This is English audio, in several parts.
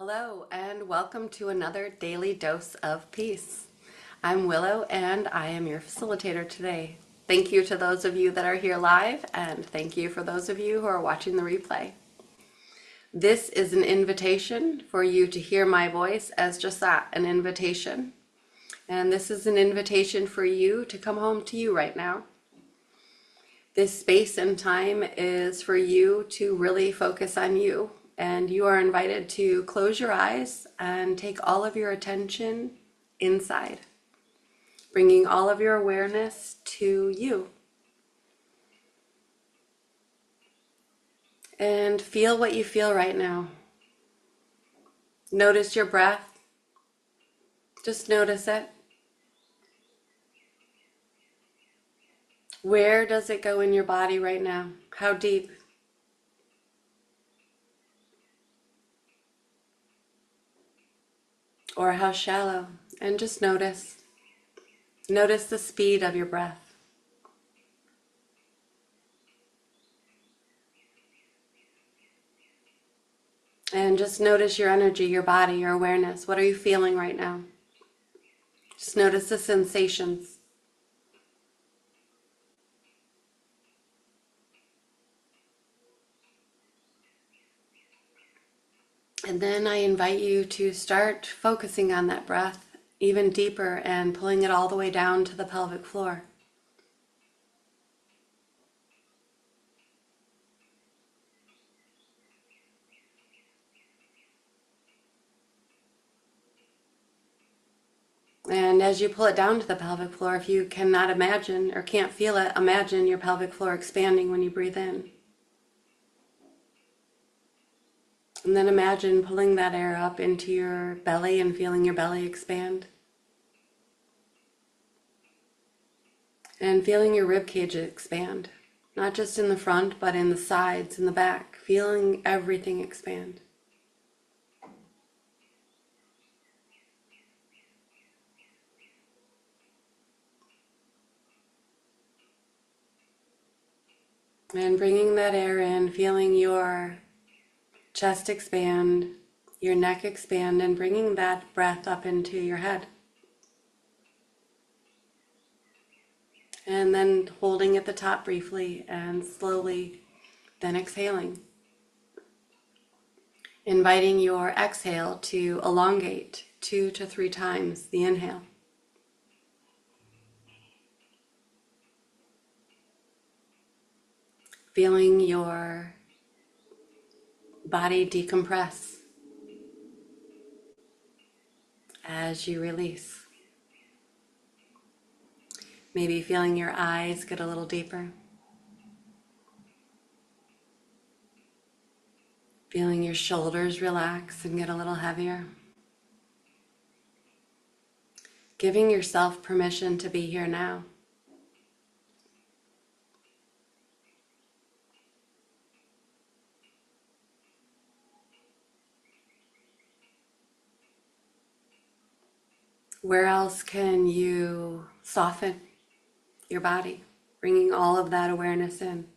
Hello, and welcome to another Daily Dose of Peace. I'm Willow, and I am your facilitator today. Thank you to those of you that are here live, and thank you for those of you who are watching the replay. This is an invitation for you to hear my voice as just that, an invitation. And this is an invitation for you to come home to you right now. This space and time is for you to really focus on you. And you are invited to close your eyes and take all of your attention inside, bringing all of your awareness to you. And feel what you feel right now. Notice your breath. Just notice it. Where does it go in your body right now? How deep? Or how shallow? And just notice. Notice the speed of your breath. And just notice your energy, your body, your awareness. What are you feeling right now? Just notice the sensations. And then I invite you to start focusing on that breath even deeper and pulling it all the way down to the pelvic floor. And as you pull it down to the pelvic floor, if you cannot imagine or can't feel it, imagine your pelvic floor expanding when you breathe in. And then imagine pulling that air up into your belly and feeling your belly expand. And feeling your rib cage expand, not just in the front, but in the sides, in the back, feeling everything expand. And bringing that air in, feeling your chest expand, your neck expand, and bringing that breath up into your head. And then holding at the top briefly and slowly then exhaling. Inviting your exhale to elongate 2 to 3 times the inhale. Feeling your body decompress as you release. Maybe feeling your eyes get a little deeper. Feeling your shoulders relax and get a little heavier. Giving yourself permission to be here now. Where else can you soften your body, bringing all of that awareness in?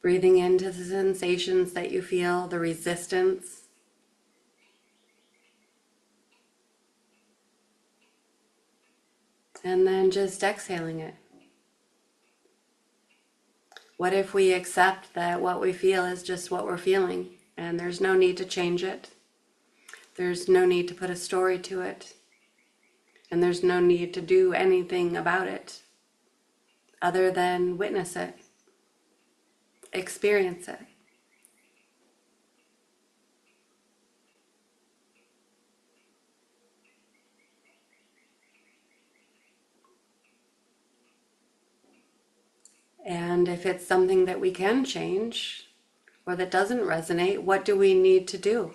Breathing into the sensations that you feel, the resistance. And then just exhaling it. What if we accept that what we feel is just what we're feeling, and there's no need to change it? There's no need to put a story to it, and there's no need to do anything about it other than witness it, experience it. And if it's something that we can change or that doesn't resonate, what do we need to do?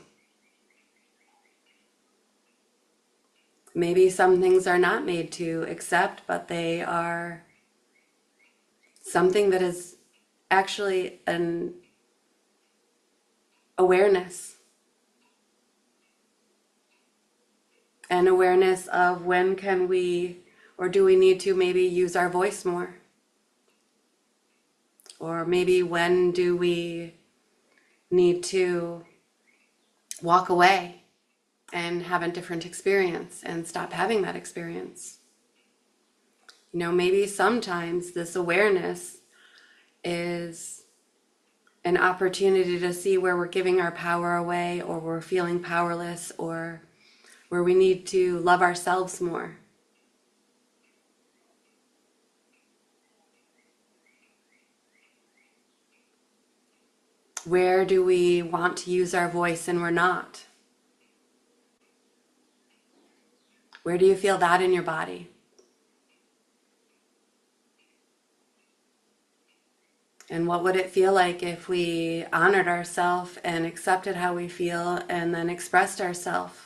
Maybe some things are not made to accept, but they are something that is actually an awareness. An awareness of when can we, or do we need to maybe use our voice more? Or maybe when do we need to walk away and have a different experience and stop having that experience. Maybe sometimes this awareness is an opportunity to see where we're giving our power away, or we're feeling powerless, or where we need to love ourselves more. Where do we want to use our voice and we're not? Where do you feel that in your body? And what would it feel like if we honored ourselves and accepted how we feel and then expressed ourselves?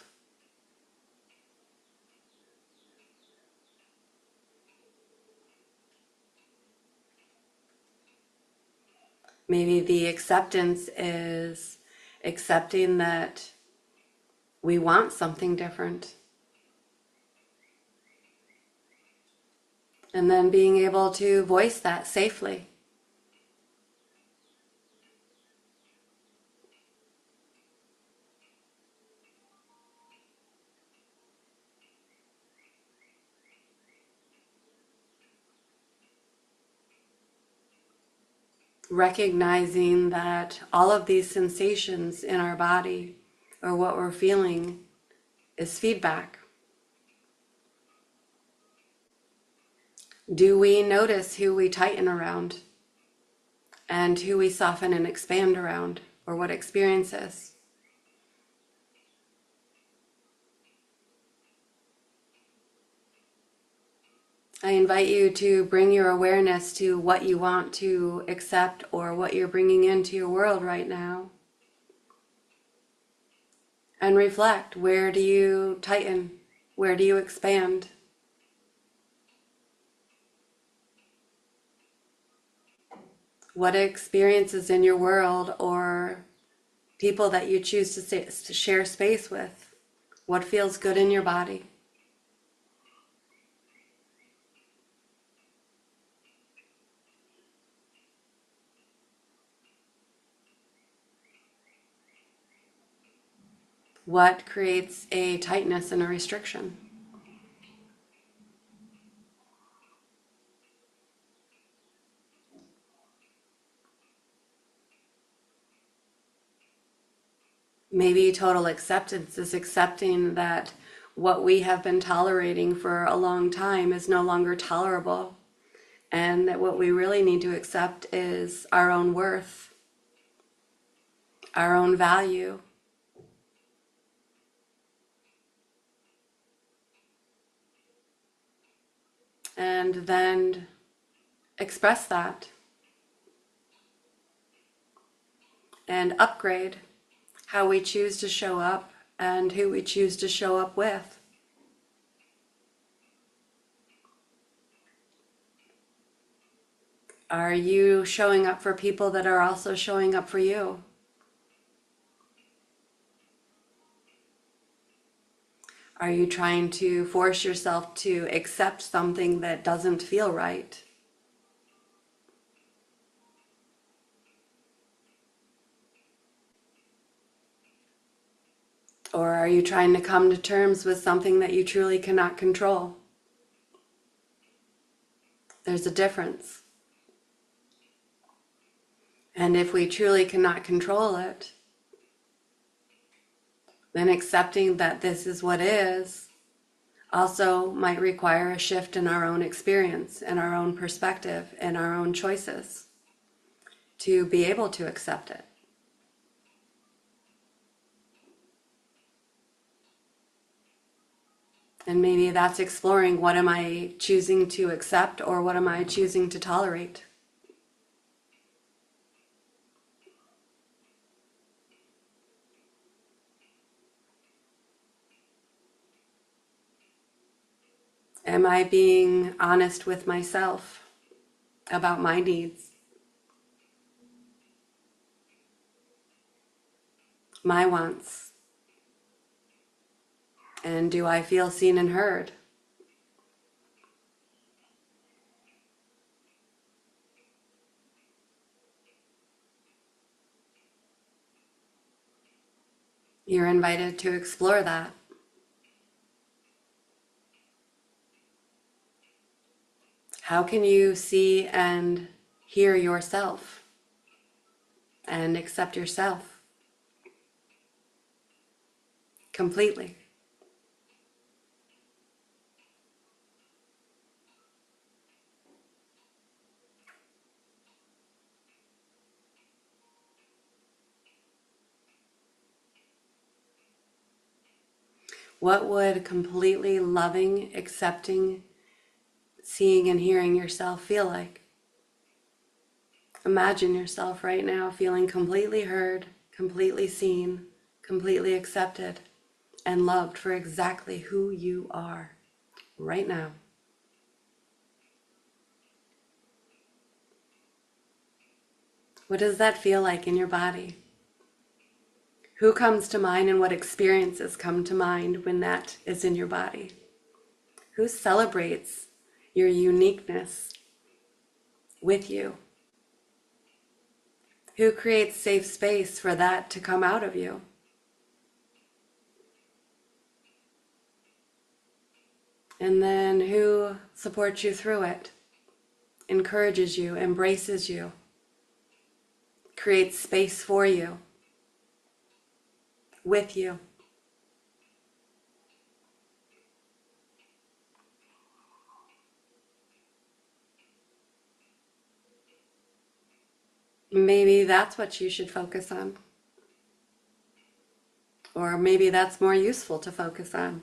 Maybe the acceptance is accepting that we want something different. And then being able to voice that safely. Recognizing that all of these sensations in our body, or what we're feeling, is feedback. Do we notice who we tighten around and who we soften and expand around, or what experiences? I invite you to bring your awareness to what you want to accept or what you're bringing into your world right now. And reflect, where do you tighten? Where do you expand? What experiences in your world or people that you choose to share space with? What feels good in your body? What creates a tightness and a restriction? Maybe total acceptance is accepting that what we have been tolerating for a long time is no longer tolerable, and that what we really need to accept is our own worth, our own value. And then express that and upgrade how we choose to show up and who we choose to show up with. Are you showing up for people that are also showing up for you? Are you trying to force yourself to accept something that doesn't feel right? Or are you trying to come to terms with something that you truly cannot control? There's a difference. And if we truly cannot control it, then accepting that this is what is also might require a shift in our own experience and our own perspective and our own choices to be able to accept it. And maybe that's exploring, what am I choosing to accept or what am I choosing to tolerate? Am I being honest with myself about my needs, my wants? And do I feel seen and heard? You're invited to explore that. How can you see and hear yourself and accept yourself completely? What would completely loving, accepting, seeing and hearing yourself feel like? Imagine yourself right now feeling completely heard, completely seen, completely accepted, and loved for exactly who you are right now. What does that feel like in your body? Who comes to mind and what experiences come to mind when that is in your body? Who celebrates your uniqueness with you? Who creates safe space for that to come out of you? And then who supports you through it, encourages you, embraces you, creates space for you, with you? Maybe that's what you should focus on. Or maybe that's more useful to focus on.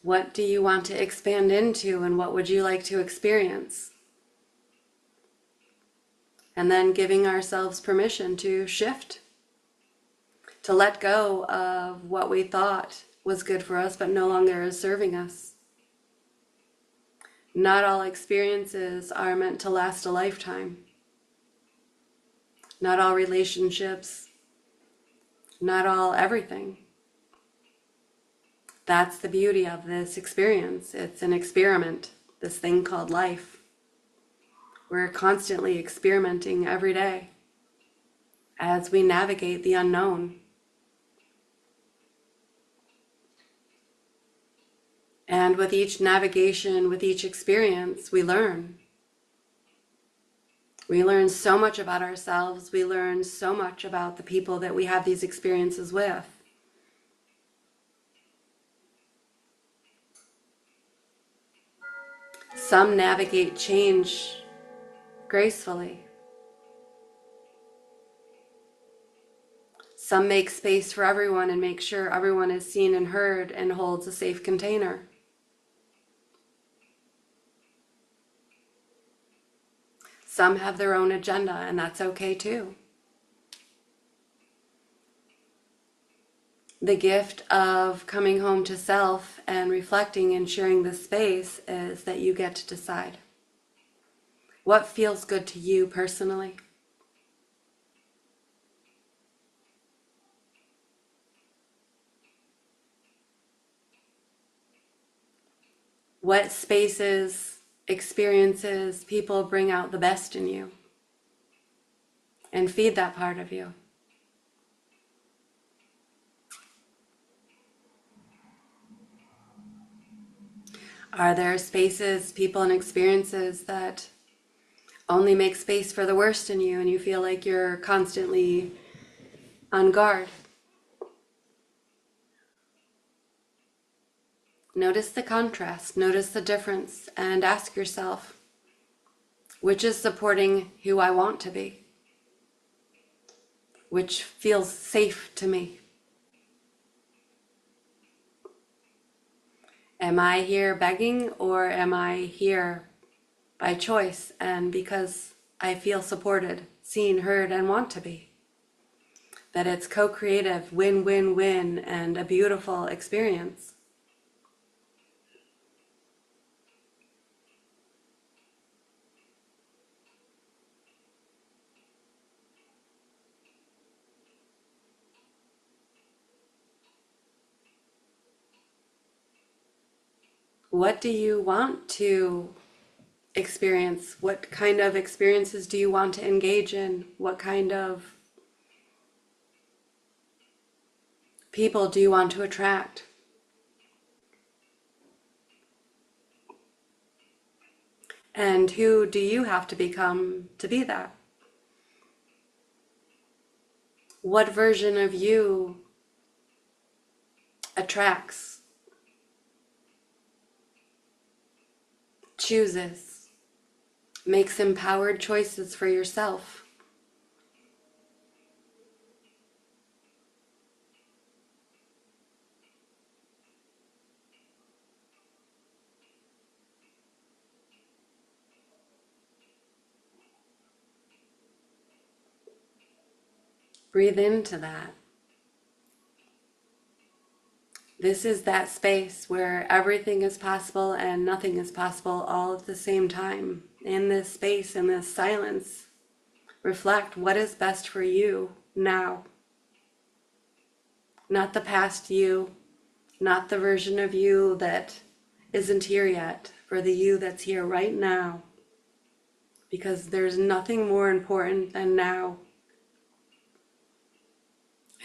What do you want to expand into and what would you like to experience? And then giving ourselves permission to shift, to let go of what we thought was good for us but no longer is serving us. Not all experiences are meant to last a lifetime. Not all relationships, not all everything. That's the beauty of this experience. It's an experiment, this thing called life. We're constantly experimenting every day as we navigate the unknown. And with each navigation, with each experience, we learn. We learn so much about ourselves. We learn so much about the people that we have these experiences with. Some navigate change gracefully. Some make space for everyone and make sure everyone is seen and heard and holds a safe container. Some have their own agenda, and that's okay too. The gift of coming home to self and reflecting and sharing this space is that you get to decide what feels good to you personally. What spaces, experiences, people bring out the best in you and feed that part of you. Are there spaces, people, and experiences that only make space for the worst in you and you feel like you're constantly on guard? Notice the contrast, notice the difference, and ask yourself, which is supporting who I want to be? Which feels safe to me? Am I here begging, or am I here by choice and because I feel supported, seen, heard, and want to be? That it's co-creative, win-win-win, and a beautiful experience. What do you want to experience? What kind of experiences do you want to engage in? What kind of people do you want to attract? And who do you have to become to be that? What version of you attracts, chooses, makes empowered choices for yourself? Breathe into that. This is that space where everything is possible and nothing is possible all at the same time. In this space, in this silence, reflect what is best for you now. Not the past you, not the version of you that isn't here yet, for the you that's here right now. Because there's nothing more important than now.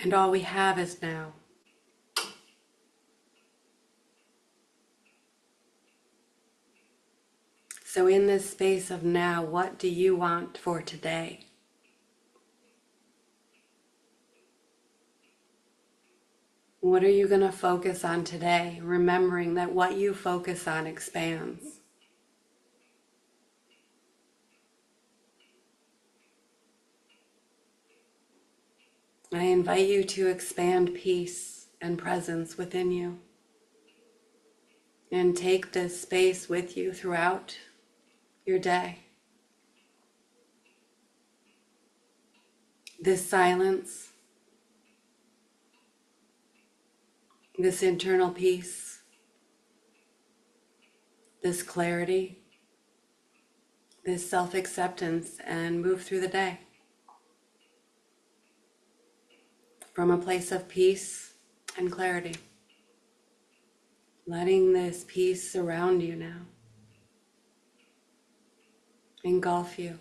And all we have is now. So in this space of now, what do you want for today? What are you going to focus on today? Remembering that what you focus on expands. I invite you to expand peace and presence within you. And take this space with you throughout your day. This silence, this internal peace, this clarity, this self-acceptance, and move through the day from a place of peace and clarity. Letting this peace surround you now, engulf you.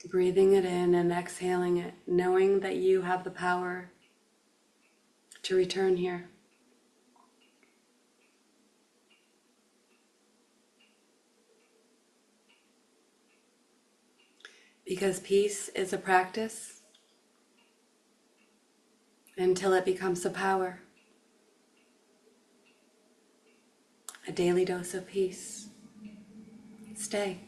Breathing it in and exhaling it, knowing that you have the power to return here. Because peace is a practice until it becomes a power. A daily dose of peace. Stay.